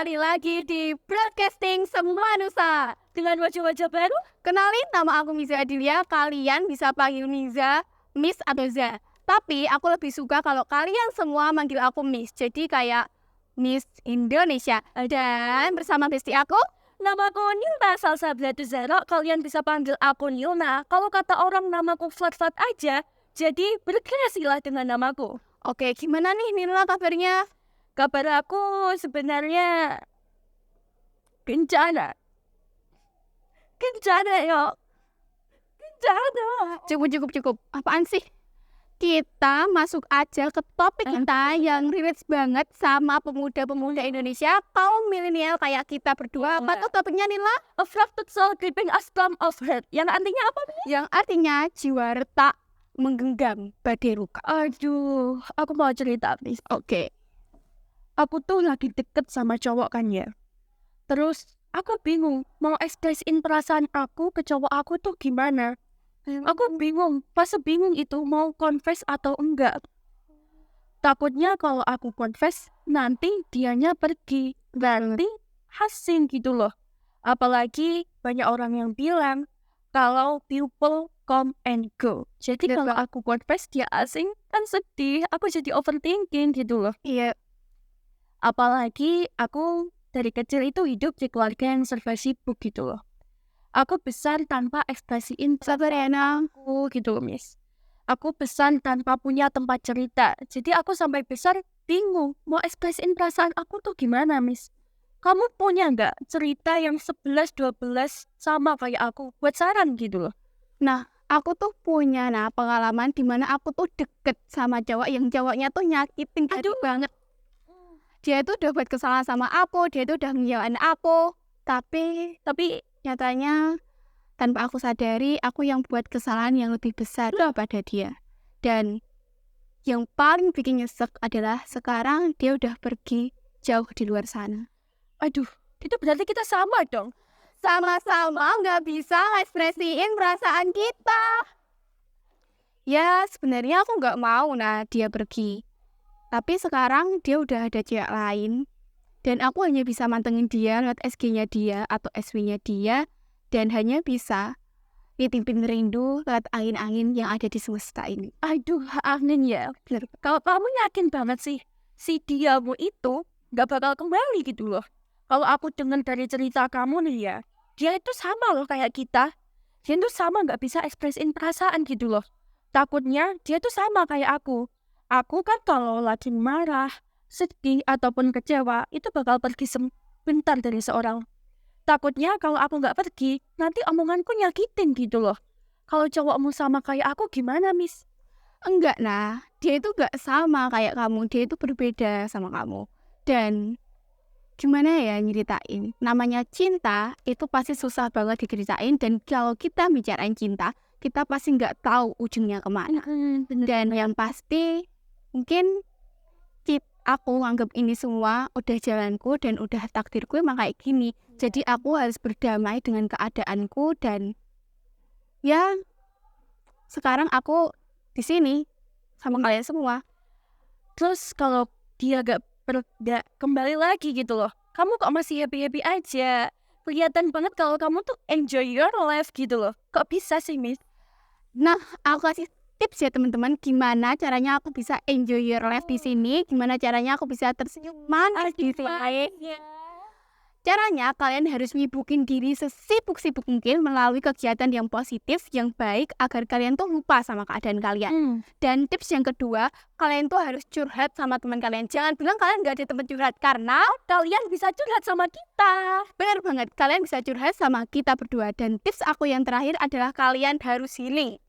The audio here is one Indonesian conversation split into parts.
kembali lagi di Broadcasting Semua Nusa. Dengan wajah-wajah baru. Kenalin, nama aku Miza Adilia. Kalian bisa panggil Miza, Miss atau Za. Tapi aku lebih suka kalau kalian semua manggil aku Miss. Jadi kayak Miss Indonesia. Dan bersama bestie aku, Nama aku Nilna, salsa Blatu Zara. Kalian bisa panggil aku Nilna. Kalau kata orang namaku flat-flat aja, jadi berkreasilah dengan namaku. Oke, gimana nih Nila kabarnya? Kabar aku sebenarnya bencana. Bencana yo. Bencana. Cukup. Apaan sih? Kita masuk aja ke topik kita yang relate banget sama pemuda-pemuda Indonesia, kaum milenial kayak kita berdua. Apa tuh topiknya Nila? A fractured soul gripping a storm of hurt. Yang artinya apa? Yang artinya jiwa retak menggenggam badai luka. Aduh, aku mau cerita nih. Oke. Aku tuh lagi deket sama cowok kan ya. Terus aku bingung mau ekspresiin perasaan aku ke cowok aku tuh gimana. Aku bingung, pas bingung itu mau confess atau enggak. Takutnya kalau aku confess, nanti dianya pergi. Nanti hasin gitu loh. Apalagi banyak orang yang bilang kalau people come and go. Jadi kalau aku confess dia asing, kan sedih. Aku jadi overthinking gitu loh. Iya. Apalagi aku dari kecil itu hidup di keluarga yang serba sibuk gitu loh. Aku besar tanpa ekspresiin Sabar ya, Nang. aku gitu loh, Miss. Aku besar tanpa punya tempat cerita. Jadi aku sampai besar bingung mau ekspresiin perasaan aku tuh gimana, Miss. Kamu punya nggak cerita yang 11-12 sama kayak aku? Buat saran gitu loh. Nah, aku tuh punya pengalaman dimana aku tuh deket sama cowok yang cowoknya tuh nyakitin hati banget. Dia tuh udah buat kesalahan sama aku, dia tuh udah ngejauhin aku. Tapi nyatanya tanpa aku sadari, aku yang buat kesalahan yang lebih besar daripada dia. Dan yang paling bikin nyesek adalah sekarang dia udah pergi jauh di luar sana. Aduh, itu berarti kita sama dong. Sama-sama nggak bisa ekspresiin perasaan kita. Ya, sebenarnya aku nggak mau dia pergi. Tapi sekarang dia udah ada cewek lain. Dan aku hanya bisa mantengin dia lewat SG-nya dia atau SW-nya dia. Dan hanya bisa nitipin rindu lewat angin-angin yang ada di semesta ini. Aduh, angin ya. Bener. Kalau kamu yakin banget sih, si diamu itu gak bakal kembali gitu loh. Kalau aku dengar dari cerita kamu nih ya, dia itu sama loh kayak kita. Dia itu sama gak bisa ekspresiin perasaan gitu loh. Takutnya dia itu sama kayak aku. Aku kan kalau lagi marah, sedih, ataupun kecewa, itu bakal pergi sebentar dari seorang. Takutnya kalau aku nggak pergi, nanti omonganku nyakitin gitu loh. Kalau cowokmu sama kayak aku gimana, Miss? Enggak, dia itu gak sama kayak kamu. Dia itu berbeda sama kamu. Dan gimana ya nyeritain? Namanya cinta itu pasti susah banget diceritain. Dan kalau kita bicarain cinta, kita pasti nggak tahu ujungnya kemana. Dan yang pasti mungkin aku anggap ini semua udah jalanku dan udah takdirku emang kayak gini. Jadi aku harus berdamai dengan keadaanku dan ya sekarang aku di sini sama kalian semua. Terus kalau dia gak kembali lagi gitu loh, kamu kok masih happy-happy aja? Kelihatan banget kalau kamu tuh enjoy your life gitu loh. Kok bisa sih, Miss? Nah, aku kasih tips ya teman-teman, gimana caranya aku bisa enjoy your life di sini, gimana caranya aku bisa tersenyum manis di sini. Caranya kalian harus nyibukin diri sesibuk-sibuk mungkin melalui kegiatan yang positif, yang baik agar kalian tuh lupa sama keadaan kalian. Dan tips yang kedua, kalian tuh harus curhat sama teman kalian. Jangan bilang kalian gak ada teman curhat karena kalian bisa curhat sama kita. Benar banget, kalian bisa curhat sama kita berdua. Dan tips aku yang terakhir adalah kalian harus healing.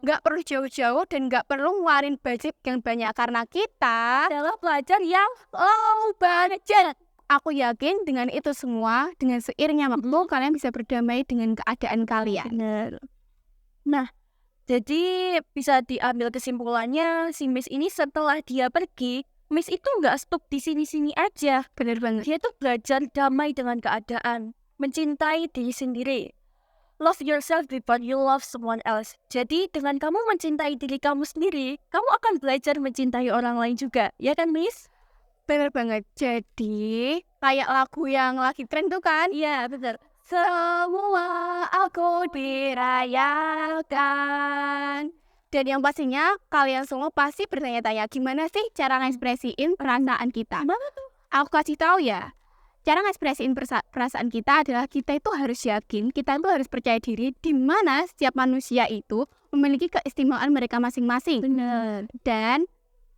Gak perlu jauh-jauh dan gak perlu ngeluarin budget yang banyak karena kita adalah pelajar yang low budget. Aku yakin dengan itu semua, dengan seiringnya waktu, kalian bisa berdamai dengan keadaan kalian. Bener. Nah, jadi bisa diambil kesimpulannya, si Miss ini setelah dia pergi, Miss itu nggak stuck di sini-sini aja. Bener banget. Dia tuh belajar damai dengan keadaan, mencintai diri sendiri. Love yourself before you love someone else. Jadi dengan kamu mencintai diri kamu sendiri, kamu akan belajar mencintai orang lain juga, ya kan, Miss? Bener banget. Jadi, kayak lagu yang lagi tren tuh kan, Iya, bener. semua aku dirayakan. Dan yang pastinya kalian semua pasti bertanya-tanya, gimana sih cara ngekspresiin perasaan kita? Gimana tuh? Aku kasih tahu ya. Cara ngekspresiin perasaan kita adalah kita itu harus yakin, kita itu harus percaya diri di mana setiap manusia itu memiliki keistimewaan mereka masing-masing. Bener. Dan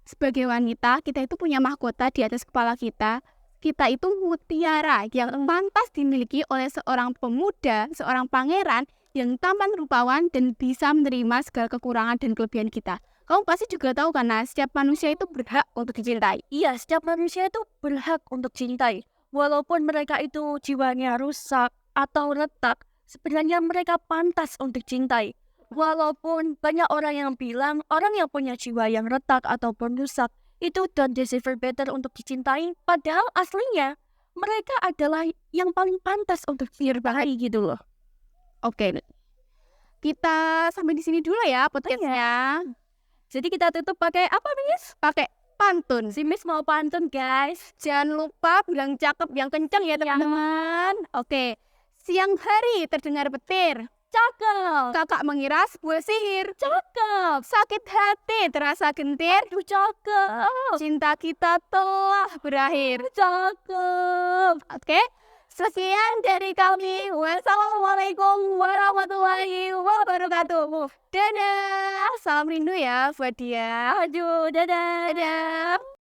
sebagai wanita, kita itu punya mahkota di atas kepala kita. Kita itu mutiara yang pantas dimiliki oleh seorang pemuda, seorang pangeran yang tampan rupawan dan bisa menerima segala kekurangan dan kelebihan kita. Kamu pasti juga tahu kan, Nas, setiap manusia itu berhak untuk dicintai. Iya, setiap manusia itu berhak untuk cintai. Walaupun mereka itu jiwanya rusak atau retak, sebenarnya mereka pantas untuk cintai. Walaupun banyak orang yang bilang orang yang punya jiwa yang retak ataupun rusak itu don't deserve better untuk dicintai, padahal aslinya mereka adalah yang paling pantas untuk dicintai gitu loh. Oke, kita sampai di sini dulu ya podcastnya. Jadi kita tutup pakai apa, Miss? Pakai pantun. Si Miss mau pantun, guys. Jangan lupa bilang cakep yang kencang ya teman-teman. Oke, siang hari terdengar petir. Cakep. Kakak mengira sebuah sihir. Cakep. Sakit hati terasa gentir. Aduh, cakep. Cinta kita telah berakhir. Cakep. Oke, sekian dari kami. Wassalamualaikum warahmatullahi wabarakatuh. Dadah. Salam rindu ya buat dia. Aduh, dadah. Dadah.